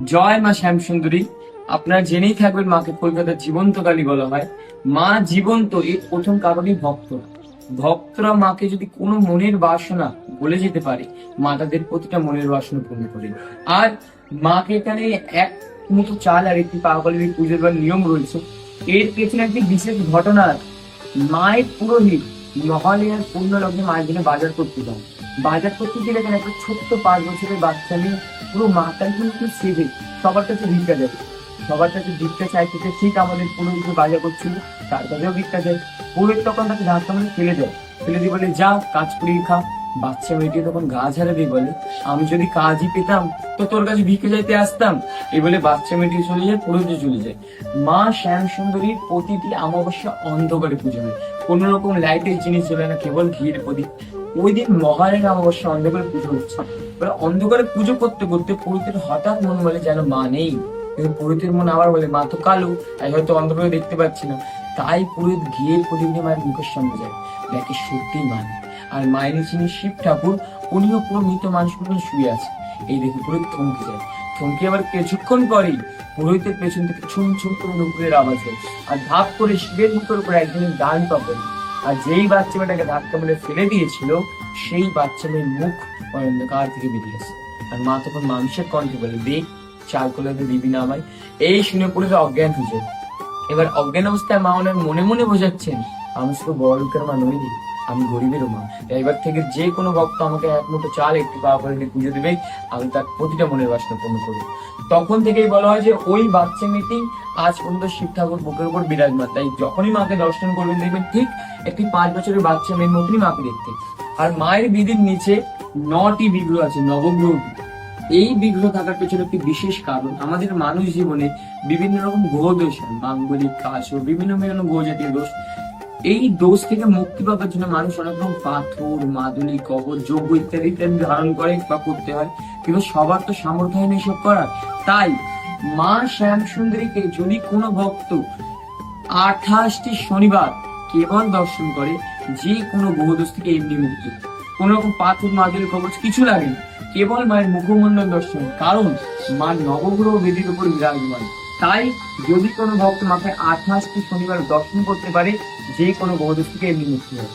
জয় মা শ্যামসুন্দরী। আপনারা জেনেই থাকবেন মাকে কলকাতার জীবন্ত কালী বলা হয়। মা জীবন্ত, এর প্রথম কারণই ভক্ত। ভক্তরা মাকে যদি কোনো মনের বাসনা বলে যেতে পারে, মা তাদের প্রতিটা মনের বাসনা পূর্ণ করে। আর মাকে এখানে এক মুঠো চাল আর একটি পাগলের পুজোর বা নিয়ম রয়েছে। এর পেছনে একটি বিশেষ ঘটনা আছে। মায়ের পুরোহিত মহালয়ার পূর্ণ লগ্নে মায়ের জন্য বাজার করতে যান। বাজার করতে গেলে এখানে একটা ছোট্ট 5 বছরের বাচ্চা নিয়ে পুরো মাতাল কিন্তু সেবে সবার কাছে ভিক্ষা দেবে। সবার কাছে ভিক্ষা চাইতে ঠিক আমাদের পুরোহিত বাজার করছিল, তার কাছেও ভিক্ষা দেয়। পুরোহিত তখন তাকে ধাক্কা মেরে ফেলে দেয়, ফেলে দিয়ে বলে যা কাজ করিয়ে খা। বাচ্চা মেয়েটি তখন গা ঝাড়া দিয়ে বলে, আমি যদি কাজই পেতাম তো তোর কাছে ভিক্ষে যাইতে আসতাম। এই বলে বাচ্চা মেয়েটি চলে যায়, পুরোহিত চলে যায়। মা শ্যামসুন্দরীর প্রতিটি অমাবস্যা অন্ধকারে পুজো হয়। কোন রকম লাইটের জিনিস ছিল না, কেবল ঘিয়ের প্রদীপ। ওই দিন মহালয়ার অমাবস্যা অন্ধকারে পুজো হচ্ছে। এবার অন্ধকারে পুজো করতে করতে পুরোহিতের হঠাৎ মন বলে যেন মা নেই। কিন্তু পুরোহিতের মন আবার বলে মা তো কালো, তাই হয়তো অন্ধকারে দেখতে পাচ্ছি না। তাই পুরোহিত ঘিয়ের প্রদীপ নিয়ে মায়ের মুখের সামনে যায়, দেখে সত্যিই মা নেই। আর মায়ের যিনি শিব ঠাকুর, উনিও পুরো মৃত মানুষগুলো শুয়ে আছে। এই দেখে পুরোহিত থমকে যায়। থমকে আবার কিছুক্ষণ পরেই পুরোহিতের পেছন থেকে ছুম ছুম করে নুপুরের আওয়াজ হয়। আর ধাপ করে শিবের মুখের উপর একজনের ডান পা পড়ে। আর যেই বাচ্চা মেয়েটাকে ধাক্কা মেরে ফেলে দিয়েছিল, সেই বাচ্চা মেয়ের মুখ অন্ধকার থেকে বেরিয়ে আসে। আর মা তখন মানুষের কণ্ঠে বলে, দেখ চাল কোলে দিবি না আমায়। এই শুনে পুরোহিত অজ্ঞান হয়ে যায়। এবার অজ্ঞান অবস্থায় মা ওনার মনে মনে বোঝাচ্ছেন, আমি শুধু বড় লোকের মা নই, আমি গরিবেরও মা। এবার থেকে যে কোনো ভক্ত আমাকে এক মুঠো চাল একটু পা করে পুজো দেবে, আমি তার প্রতিটা মনের বাসনা পূর্ণ করবো। তখন থেকেই বলা হয় যে ওই বাচ্চা মেয়েটি আজ পর্যন্ত শিব ঠাকুর বুকের উপর বিরাজমান। তাই যখনই মাকে দর্শন করবেন দেখবেন ঠিক একটি 5 বছরের বাচ্চা মেয়ের মতনই মাকে দেখতে। আর মায়ের বিধির নিচে 9টি বিগ্রহ আছে, নবগ্রহ। এই বিগ্রহ থাকার পেছনে একটি বিশেষ কারণ, আমাদের মানুষ জীবনে বিভিন্ন রকম গ্রহ দোষ হয়, মাঙ্গলিক কাজ ও বিভিন্ন বিভিন্ন গ্রহ জাতীয় দোষ। এই দোষ থেকে মুক্তি পাওয়ার জন্য মানুষ অনেক রকম পাথর, মাদুলি, কবর, যজ্ঞ ইত্যাদি ইত্যাদি ধারণ করে বা করতে হয়। কিন্তু সবার তো সামর্থ্য হয় না এসব করার। তাই মা শ্যামসুন্দরীকে যদি কোনো ভক্ত 28টি শনিবার কেবল দর্শন করে, যে কোনো গ্রহদোষ থেকে এমনি মুক্তি। কোন রকম পাথর, মাদুলি, কবচ কিছু লাগে না, কেবল মায়ের মুখমণ্ডল দর্শন। কারণ মা নবগ্রহ বেদির উপর বিরাজমান। তাই যদি কোনো ভক্ত মাকে 28টি শনিবার দর্শন করতে পারে, যে কোনো গ্রহদোষ থেকে এমনি মুক্তি হয়।